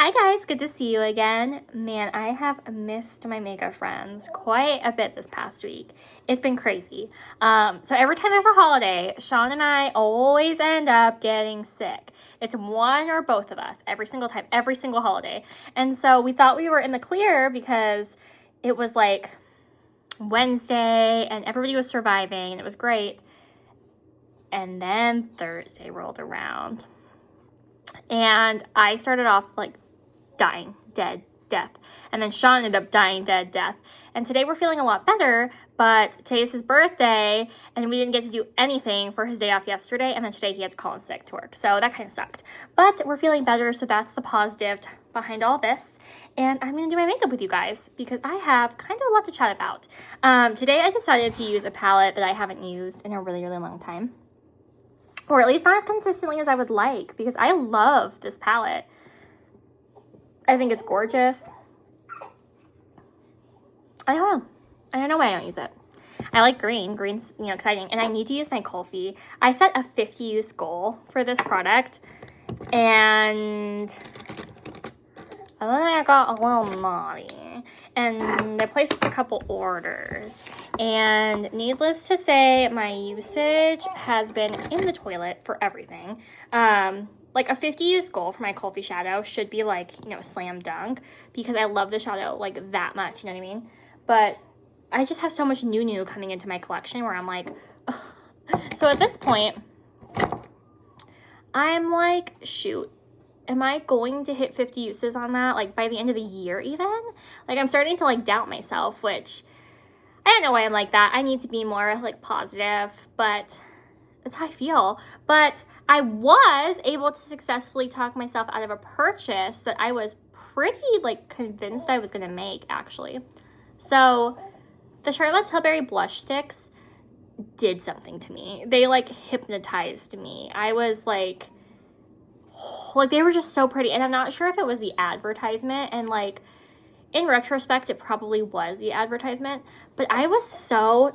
Hi guys, good to see you again. Man, I have missed my makeup friends quite a bit this past week. It's been crazy. So every time there's a holiday, Sean and I always end up getting sick. It's one or both of us every single time, every single holiday. And so we thought we were in the clear because it was like Wednesday and everybody was surviving and it was great. And then Thursday rolled around. And I started off like dying, dead, death. And then Sean ended up dying, dead, death. And today we're feeling a lot better, but today's his birthday, and we didn't get to do anything for his day off yesterday, and then today he had to call in sick to work. So that kind of sucked. But we're feeling better, so that's the positive behind all this. And I'm going to do my makeup with you guys because I have kind of a lot to chat about. Today I decided to use a palette that I haven't used in a really, really long time. Or at least not as consistently as I would like, because I love this palette. I think it's gorgeous. I don't know why I don't use it. I like green. Green's, exciting. And I need to use my Kulfi. I set a 50 use goal for this product. And then I got a little naughty. And I placed a couple orders. And needless to say, my usage has been in the toilet for everything. Like a 50 use goal for my Kulfi shadow should be like, a slam dunk because I love the shadow like that much, you know what I mean? But I just have so much new coming into my collection where I'm like, ugh. So at this point, I'm like, shoot, am I going to hit 50 uses on that? Like by the end of the year even? Like I'm starting to like doubt myself, which I don't know why I'm like that. I need to be more like positive, but that's how I feel. But I was able to successfully talk myself out of a purchase that I was pretty like convinced I was going to make actually. So the Charlotte Tilbury blush sticks did something to me. They like hypnotized me. I was like they were just so pretty. And I'm not sure if it was the advertisement, and like in retrospect, it probably was the advertisement, but I was so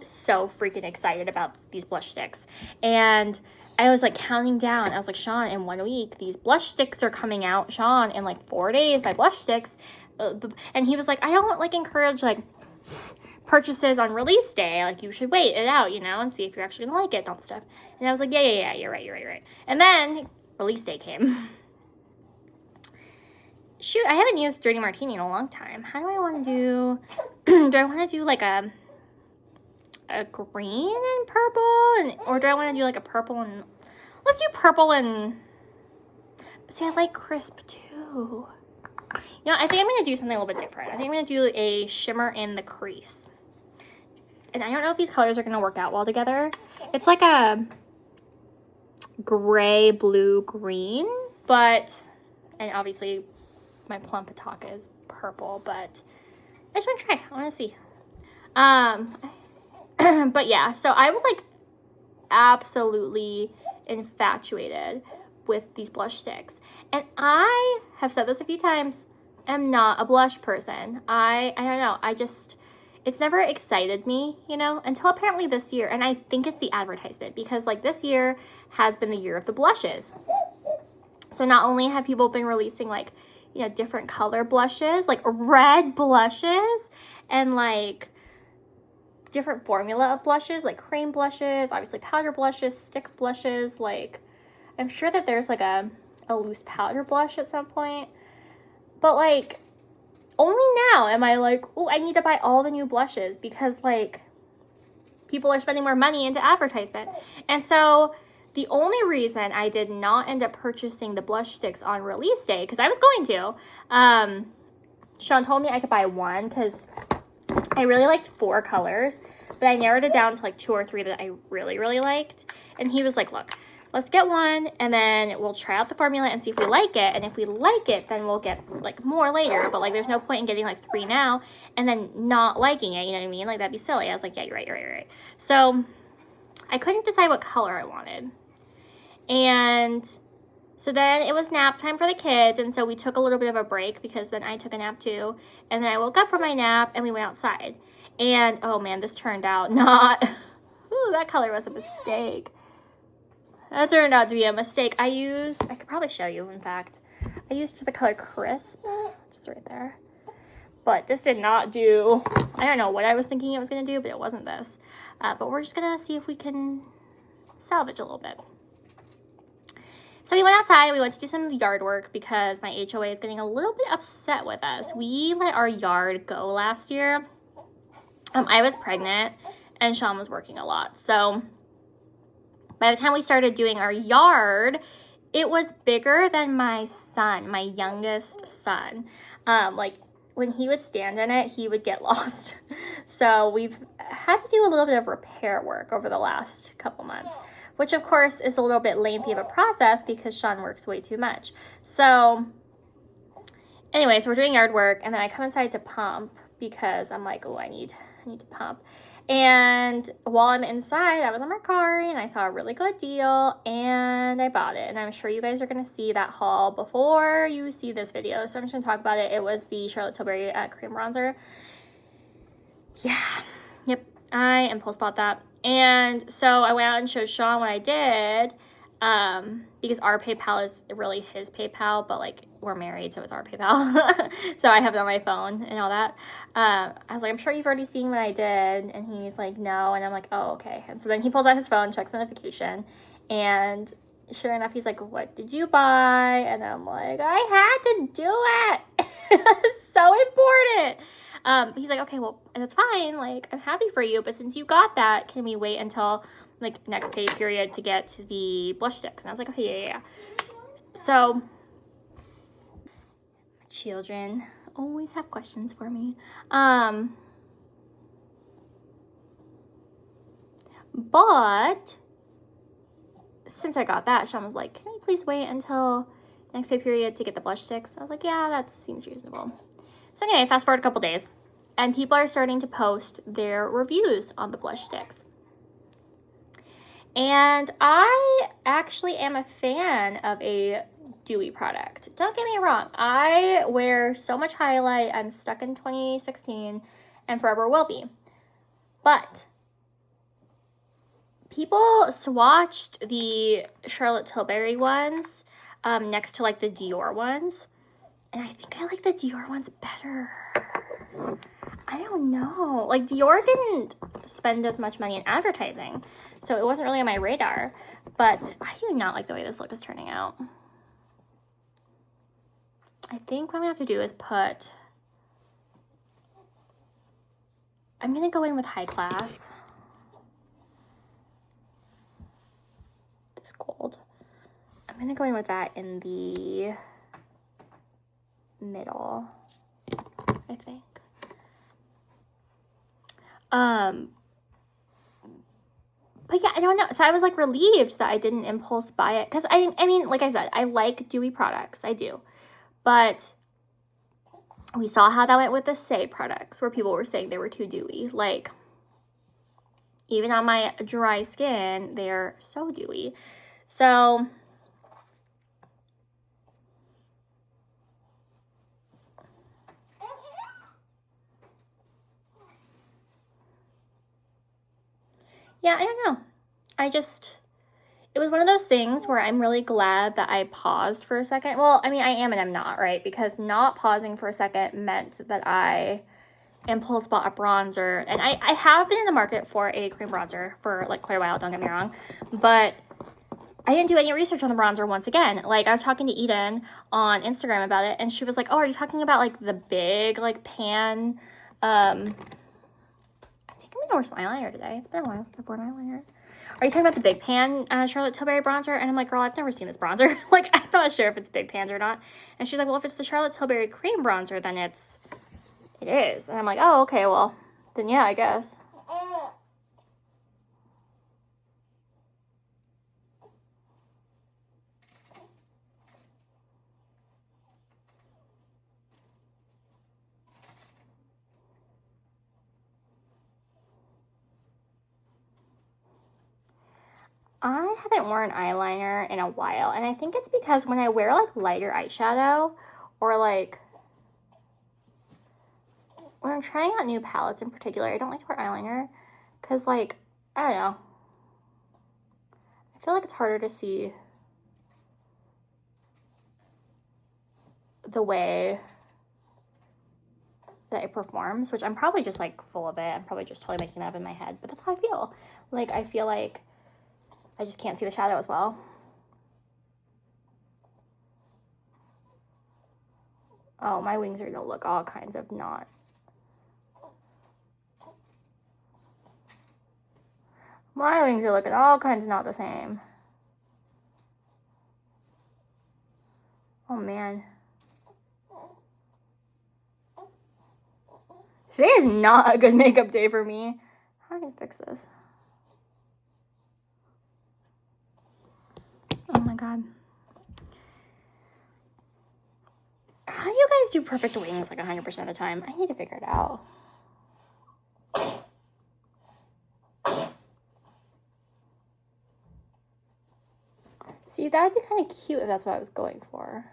freaking excited about these blush sticks. And I was like counting down. I was like, Sean, in 1 week, these blush sticks are coming out. Sean, in like 4 days, my blush sticks. And he was like, I don't like encourage like purchases on release day. Like you should wait it out, and see if you're actually gonna like it and all that stuff. And I was like, yeah, you're right. And then release day came. Shoot, I haven't used Dirty Martini in a long time. How do I want to do, do I want to do like a green and purple? Or do I want to do like a purple and, let's do purple and, but see, I like crisp too. I think I'm going to do something a little bit different. I think I'm going to do a shimmer in the crease. And I don't know if these colors are going to work out well together. It's like a gray, blue, green, and obviously my Plum Pataka is purple, but I just want to try. I want to see. But yeah, so I was like absolutely infatuated with these blush sticks. And I have said this a few times, am not a blush person. I don't know. It's never excited me, until apparently this year. And I think it's the advertisement because like this year has been the year of the blushes. So not only have people been releasing like, different color blushes, like red blushes and like different formula of blushes, like cream blushes, obviously powder blushes, stick blushes. Like I'm sure that there's like a loose powder blush at some point, but like only now am I like, oh, I need to buy all the new blushes because like people are spending more money into advertisement. And so the only reason I did not end up purchasing the blush sticks on release day, because I was going to, Sean told me I could buy one because I really liked 4 colors, but I narrowed it down to like 2 or 3 that I really, really liked. And he was like, look, let's get one and then we'll try out the formula and see if we like it. And if we like it, then we'll get like more later. But like there's no point in getting like 3 now and then not liking it, you know what I mean? Like that'd be silly. I was like, yeah, you're right. So I couldn't decide what color I wanted. And so then it was nap time for the kids, and so we took a little bit of a break because then I took a nap too, and then I woke up from my nap and we went outside. And oh man, this turned out not, ooh, that color was a mistake. That turned out to be a mistake. I could probably show you, in fact. I used the color Crisp, just right there. But this did not do, I don't know what I was thinking it was going to do, but it wasn't this. But we're just going to see if we can salvage a little bit. So we went outside, we went to do some yard work because my HOA is getting a little bit upset with us. We let our yard go last year. I was pregnant and Sean was working a lot. So by the time we started doing our yard, it was bigger than my son, my youngest son. Like when he would stand in it, he would get lost. So we've had to do a little bit of repair work over the last couple months, which of course is a little bit lengthy of a process because Sean works way too much. So anyways, we're doing yard work and then I come inside to pump because I'm like, oh, I need to pump. And while I'm inside, I was on Mercari and I saw a really good deal and I bought it. And I'm sure you guys are going to see that haul before you see this video. So I'm just going to talk about it. It was the Charlotte Tilbury cream bronzer. Yeah. Yep. I impulse bought that. And so I went out and showed Sean what I did. Because our PayPal is really his PayPal, but like we're married, so it's our PayPal. So I have it on my phone and all that. I was like, I'm sure you've already seen what I did. And he's like, no. And I'm like, oh, okay. And so then he pulls out his phone, checks notification. And sure enough, he's like, what did you buy? And I'm like, I had to do it. It's so important. He's like, okay, well, that's fine. Like, I'm happy for you. But since you got that, can we wait until like next pay period to get to the blush sticks? And I was like, okay, yeah. So children always have questions for me. But since I got that, Sean was like, can we please wait until next pay period to get the blush sticks? I was like, yeah, that seems reasonable. So anyway, fast forward a couple days and people are starting to post their reviews on the blush sticks. And I actually am a fan of a dewy product. Don't get me wrong. I wear so much highlight. I'm stuck in 2016 and forever will be. But people swatched the Charlotte Tilbury ones next to like the Dior ones. And I think I like the Dior ones better. I don't know. Like Dior didn't spend as much money in advertising, so it wasn't really on my radar. But I do not like the way this look is turning out. I think what I'm gonna have to do is I'm gonna go in with High Class. This gold. I'm gonna go in with that in the middle, I think. But yeah, I don't know. So I was like relieved that I didn't impulse buy it. Cause I mean, like I said, I like dewy products. I do. But we saw how that went with the Say products where people were saying they were too dewy. Like even on my dry skin, they're so dewy. So yeah, I don't know. It was one of those things where I'm really glad that I paused for a second. Well, I mean, I am and I'm not, right? Because not pausing for a second meant that I impulse bought a bronzer. And I have been in the market for a cream bronzer for like quite a while, don't get me wrong. But I didn't do any research on the bronzer once again. Like I was talking to Eden on Instagram about it and she was like, oh, are you talking about like the big like pan, I think I'm gonna wear some eyeliner today. It's been a while since I've worn eyeliner. Are you talking about the Big Pan Charlotte Tilbury bronzer? And I'm like, girl, I've never seen this bronzer. Like, I'm not sure if it's Big Pan or not. And she's like, well, if it's the Charlotte Tilbury cream bronzer, then it is. And I'm like, oh, okay, well, then yeah, I guess. I haven't worn eyeliner in a while, and I think it's because when I wear like lighter eyeshadow or like when I'm trying out new palettes in particular, I don't like to wear eyeliner because like, I don't know, I feel like it's harder to see the way that it performs, which I'm probably just like full of it. I'm probably just totally making it up in my head, but that's how I feel. Like, I feel like I just can't see the shadow as well. Oh, my wings are gonna look all kinds of not. My wings are looking all kinds of not the same. Oh man. Today is not a good makeup day for me. How do I fix this? Oh my god. How do you guys do perfect wings like 100% of the time? I need to figure it out. See, that would be kind of cute if that's what I was going for.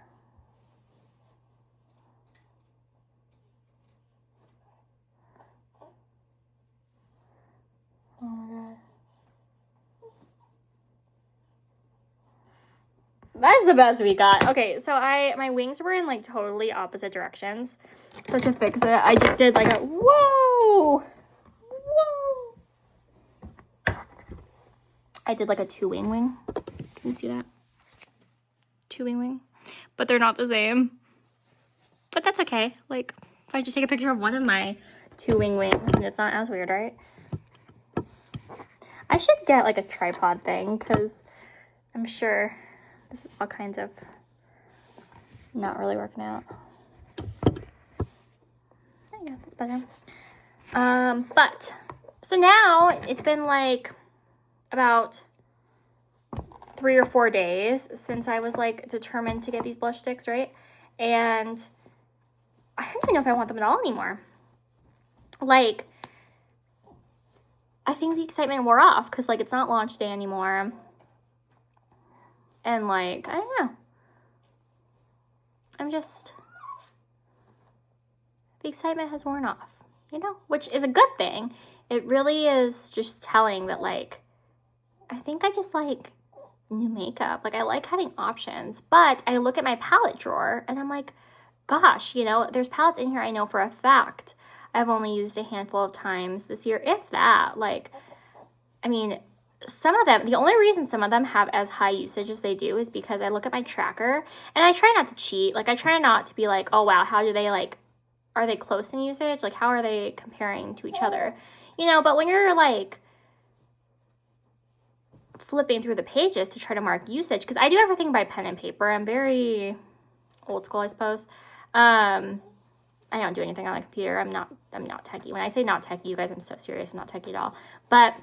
Oh my god. That's the best we got. Okay, so my wings were in like totally opposite directions. So to fix it, I just did like a whoa. I did like a 2-wing wing. Can you see that? 2-wing wing. But they're not the same. But that's okay. Like, if I just take a picture of one of my 2-wing wings, and it's not as weird, right? I should get like a tripod thing, because I'm sure this is all kinds of not really working out. Yeah, that's better. But, so now it's been like about 3 or 4 days since I was like determined to get these blush sticks, right? And I don't even know if I want them at all anymore. Like, I think the excitement wore off because like it's not launch day anymore. And like, I don't know. The excitement has worn off, you know, which is a good thing. It really is just telling that like, I think I just like new makeup. Like, I like having options, but I look at my palette drawer and I'm like, gosh, you know, there's palettes in here I know for a fact I've only used a handful of times this year, if that. Like, I mean, some of them, the only reason some of them have as high usage as they do is because I look at my tracker and I try not to cheat. Like, I try not to be like, oh wow, how do they like, are they close in usage? Like, how are they comparing to each other? You know, but when you're like flipping through the pages to try to mark usage, because I do everything by pen and paper. I'm very old school, I suppose. I don't do anything on the computer. I'm not techie. When I say not techie, you guys, I'm so serious. I'm not techie at all. But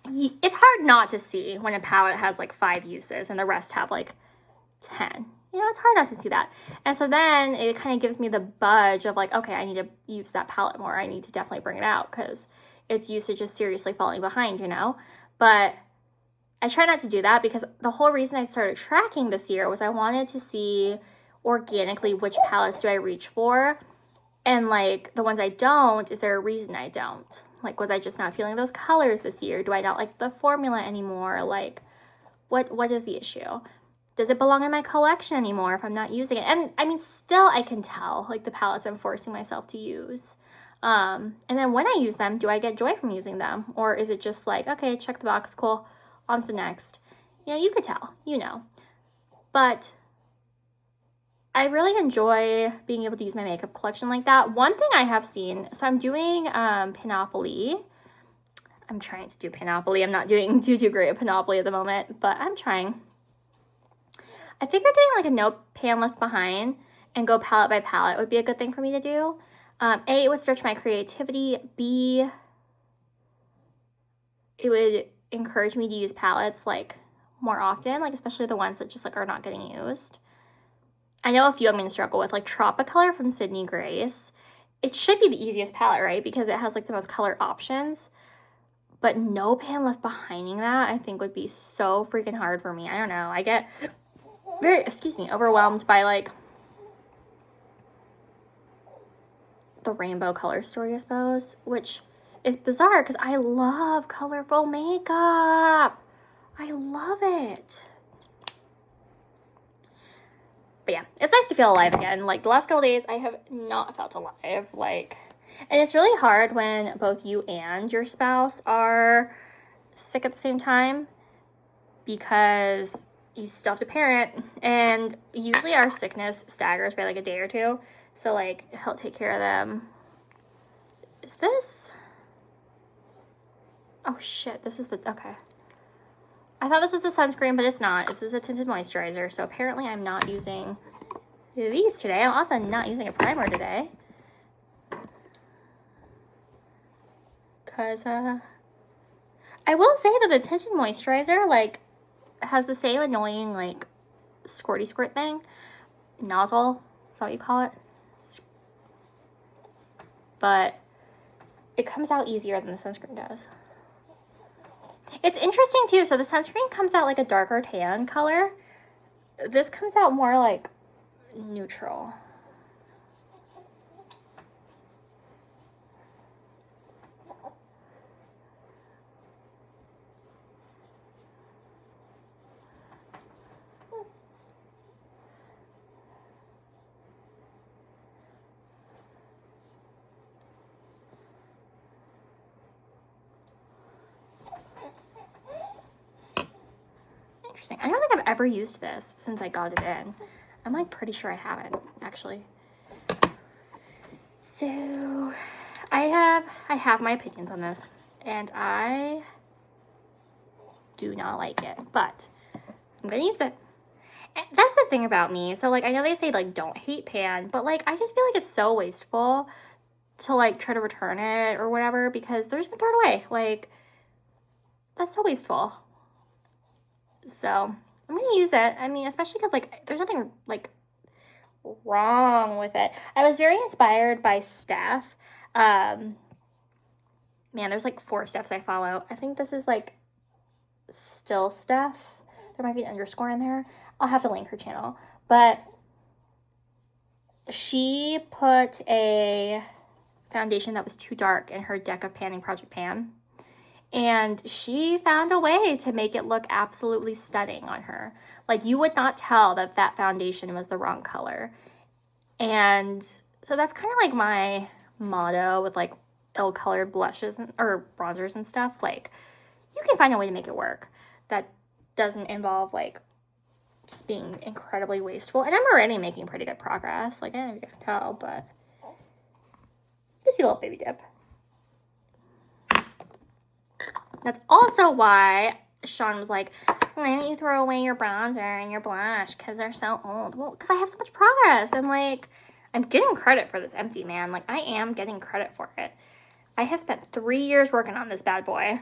it's hard not to see when a palette has like 5 uses and the rest have like 10. You know, it's hard not to see that. And so then it kind of gives me the budge of like, okay, I need to use that palette more. I need to definitely bring it out because its usage is seriously falling behind, you know? But I try not to do that because the whole reason I started tracking this year was I wanted to see organically which palettes do I reach for, and like the ones I don't, is there a reason I don't? Like, was I just not feeling those colors this year? Do I not like the formula anymore? Like, what is the issue? Does it belong in my collection anymore if I'm not using it? And I mean, still I can tell like the palettes I'm forcing myself to use. And then when I use them, do I get joy from using them? Or is it just like, okay, check the box, cool, on to the next? You know, you could tell, you know. But I really enjoy being able to use my makeup collection like that. One thing I have seen, so I'm doing Panoply. I'm trying to do Panoply. I'm not doing too great at Panoply at the moment, but I'm trying. I figured doing like a no pan left behind and go palette by palette would be a good thing for me to do. A, it would stretch my creativity. B, it would encourage me to use palettes like more often, like especially the ones that just like are not getting used. I know a few I'm going to struggle with, like Tropicolor from Sydney Grace. It should be the easiest palette, right? Because it has like the most color options. But no pan left behinding that, I think would be so freaking hard for me. I don't know. I get very, overwhelmed by like the rainbow color story, I suppose. Which is bizarre because I love colorful makeup. I love it. But yeah, it's nice to feel alive again. Like, the last couple days, I have not felt alive. Like, and it's really hard when both you and your spouse are sick at the same time because you still have to parent. And usually our sickness staggers by like a day or two. So, like, he'll take care of them. Is this? Oh, shit. This is the... Okay. I thought this was the sunscreen, but it's not. This is a tinted moisturizer. So apparently I'm not using these today. I'm also not using a primer today. Because, I will say that the tinted moisturizer, like, has the same annoying, like, squirty squirt thing. Nozzle. Is that what you call it? But it comes out easier than the sunscreen does. It's interesting too. So the sunscreen comes out like a darker tan color. This comes out more like neutral. I don't think I've ever used this since I got it in. I'm like pretty sure I haven't actually. So I have my opinions on this and I do not like it, but I'm gonna use it. And that's the thing about me. So like I know they say like don't hate pan, but like I just feel like it's so wasteful to like try to return it or whatever because they're just gonna throw it away. Like that's so wasteful. So I'm gonna use it. I mean, especially because like there's nothing like wrong with it. I was very inspired by Steph. Man, there's like 4 Stephs I follow. I think this is like still Steph. There might be an underscore in there. I'll have to link her channel. But she put a foundation that was too dark in her deck of panning Project Pan. And she found a way to make it look absolutely stunning on her. Like, you would not tell that that foundation was the wrong color. And so that's kind of like my motto with, like, ill-colored blushes or bronzers and stuff. Like, you can find a way to make it work that doesn't involve, like, just being incredibly wasteful. And I'm already making pretty good progress. Like, I don't know if you guys can tell, but you can see a little baby dip. That's also why Sean was like, why don't you throw away your bronzer and your blush because they're so old? Well, because I have so much progress. And, like, I'm getting credit for this empty, man. Like, I am getting credit for it. I have spent 3 years working on this bad boy.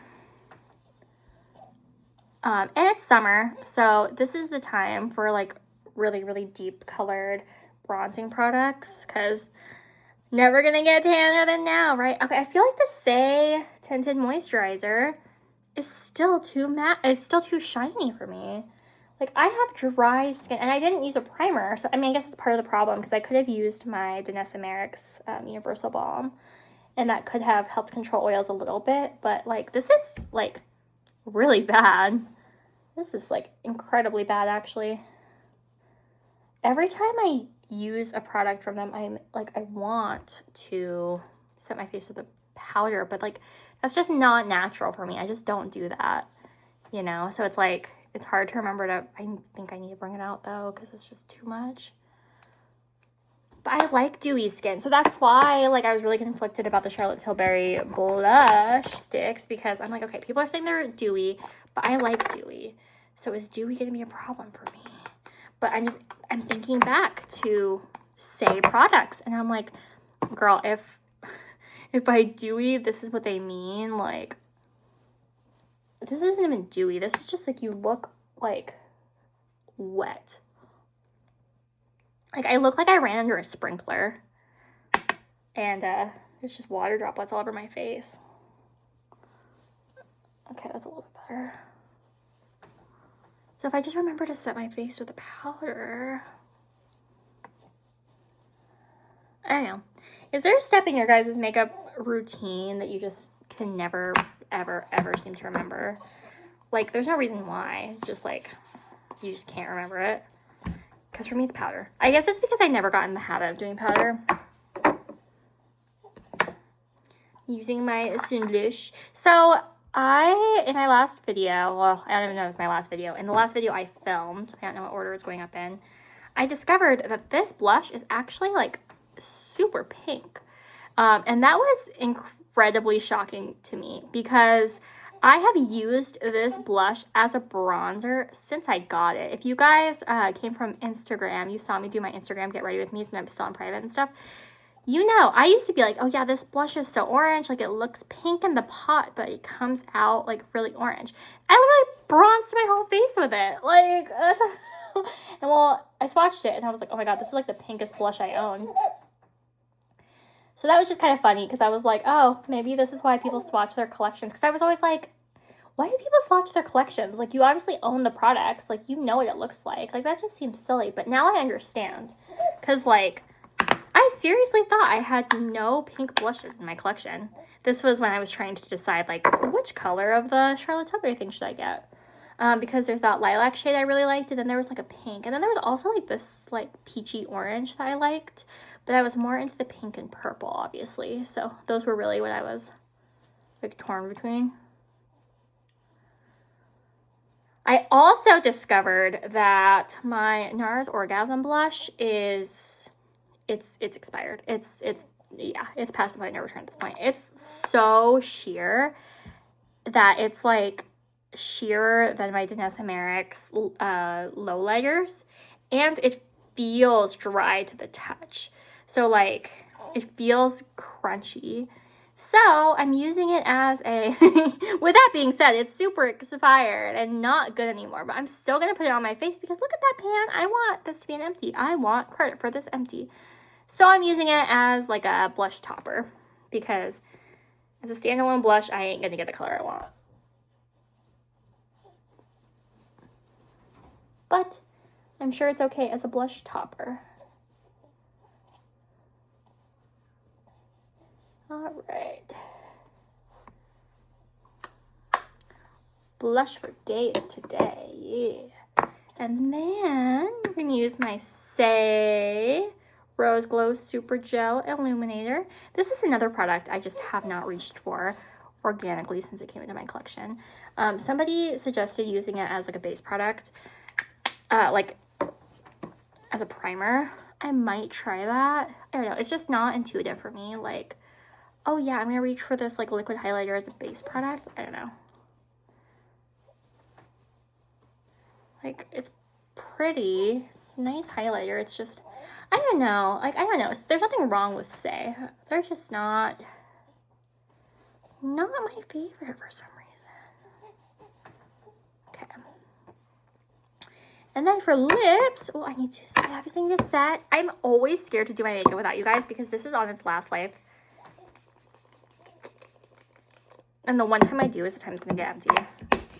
And it's summer, so this is the time for, like, really, really deep colored bronzing products because never gonna get tanner than now, right? Okay, I feel like the Say Tinted Moisturizer is still too matte. It's still too shiny for me. Like, I have dry skin, and I didn't use a primer, so, I mean, I guess it's part of the problem, because I could have used my Danessa Merrick's Universal Balm, and that could have helped control oils a little bit, but, like, this is, like, really bad. This is, like, incredibly bad, actually. Every time I use a product from them, I'm, like, I want to set my face with a powder, but, like, that's just not natural for me. I just don't do that, you know? So it's, like, it's hard to remember to, I think I need to bring it out, though, because it's just too much. But I like dewy skin, so that's why, like, I was really conflicted about the Charlotte Tilbury blush sticks, because I'm like, okay, people are saying they're dewy, but I like dewy. So is dewy going to be a problem for me? But I'm thinking back to Say products, and I'm like, girl, if by dewy, this is what they mean, like, this isn't even dewy. This is just, like, you look, like, wet. Like, I look like I ran under a sprinkler. And, there's just water droplets all over my face. Okay, that's a little bit better. So if I just remember to set my face with a powder. I don't know. Is there a step in your guys' makeup routine that you just can never, ever, ever seem to remember? Like, there's no reason why. Just, like, you just can't remember it. because for me it's powder. I guess it's because I never got in the habit of doing powder. Using my Sunlit. So in my last video, well, I don't even know if it was my last video. In the last video I filmed, I don't know what order it's going up in, I discovered that this blush is actually like super pink. And that was incredibly shocking to me because I have used this blush as a bronzer since I got it. If you guys came from Instagram, you saw me do my Instagram Get Ready With Me when I'm still in private and stuff. You know, I used to be like, oh yeah, this blush is so orange, like it looks pink in the pot, but it comes out like really orange. I literally bronzed my whole face with it. Like, that's and well, I swatched it and I was like, oh my god, this is like the pinkest blush I own. So that was just kind of funny because I was like, oh, maybe this is why people swatch their collections. Because I was always like, why do people swatch their collections? Like, you obviously own the products. Like, you know what it looks like. Like, that just seems silly. But now I understand. Because, like, I seriously thought I had no pink blushes in my collection. This was when I was trying to decide, like, which color of the Charlotte Tilbury thing should I get? Because there's that lilac shade I really liked, and then there was, like, a pink. And then there was also, like, this, like, peachy orange that I liked. But I was more into the pink and purple, obviously. So those were really what I was, like, torn between. I also discovered that my NARS Orgasm Blush is... It's expired. Yeah, it's past the point of no return at this point. It's so sheer that it's like sheerer than my Danessa Merrick's lowlighters, and it feels dry to the touch. So like it feels crunchy. So I'm using it as a, with that being said, it's super expired and not good anymore, but I'm still going to put it on my face because look at that pan. I want this to be an empty. I want credit for this empty. So I'm using it as like a blush topper because as a standalone blush, I ain't going to get the color I want. But I'm sure it's okay as a blush topper. All right. Blush for days today, yeah. And then we're going to use my Roseglow Supergel Illuminator. This is another product I just have not reached for organically since it came into my collection. Somebody suggested using it as like a base product, like as a primer. I might try that. I don't know. It's just not intuitive for me. Like, oh yeah, I'm gonna reach for this like liquid highlighter as a base product. I don't know. Like, it's pretty. It's a nice highlighter. It's just, I don't know. Like, I don't know. There's nothing wrong with Say. They're just not my favorite for some reason. Okay. And then for lips, oh, I obviously need to set. I'm always scared to do my makeup without you guys because this is on its last life. And the one time I do is the time it's going to get empty.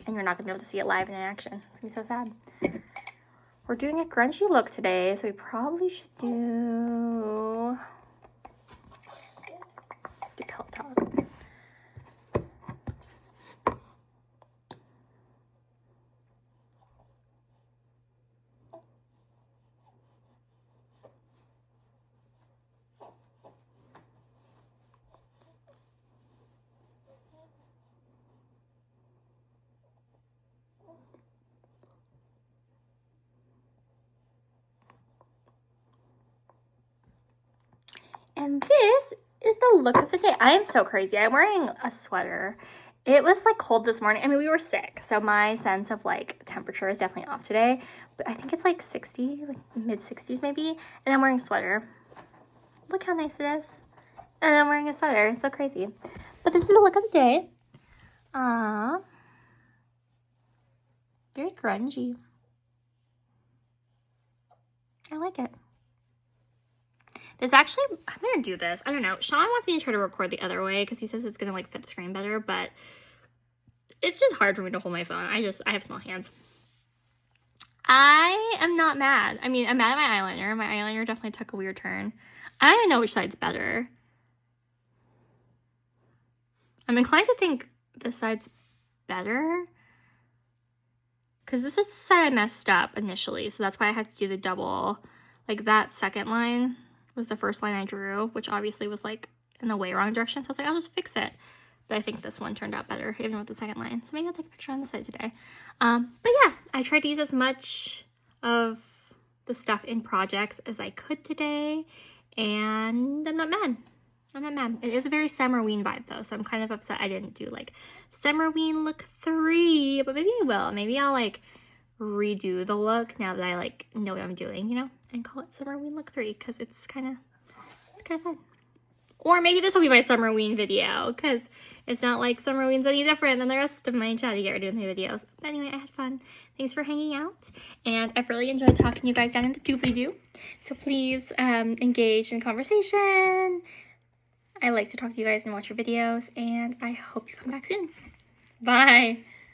And you're not going to be able to see it live in action. It's going to be so sad. We're doing a grungy look today, so we probably should do... Let's do Pillowtalk. And this is the look of the day. I am so crazy. I'm wearing a sweater. It was like cold this morning. I mean, we were sick, so my sense of like temperature is definitely off today. But I think it's like 60, like mid 60s maybe. And I'm wearing a sweater. Look how nice it is. And I'm wearing a sweater. It's so crazy. But this is the look of the day. Very grungy. I like it. This actually, I'm going to do this. I don't know. Sean wants me to try to record the other way because he says it's going to like fit the screen better, but it's just hard for me to hold my phone. I have small hands. I am not mad. I mean, I'm mad at my eyeliner. My eyeliner definitely took a weird turn. I don't even know which side's better. I'm inclined to think this side's better because this was the side I messed up initially, so that's why I had to do the double. Like that second line was the first line I drew, which obviously was like in the way wrong direction, so I was like, I'll just fix it. But I think this one turned out better, even with the second line. So maybe I'll take a picture on the side today. But yeah, I tried to use as much of the stuff in projects as I could today, and I'm not mad. I'm not mad. It is a very Summerween vibe though, so I'm kind of upset I didn't do like Summerween look 3, but maybe I will. Maybe I'll like redo the look now that I like know what I'm doing, you know, and call it Summerween look 3 because it's kind of fun. Or maybe this will be my Summerween video because it's not like Summerween's any different than the rest of my chatty get ready with my videos. But anyway, I had fun. Thanks for hanging out, and I've really enjoyed talking to you guys down in the dublie-du. So please engage in conversation. I like to talk to you guys and watch your videos, and I hope you come back soon. Bye.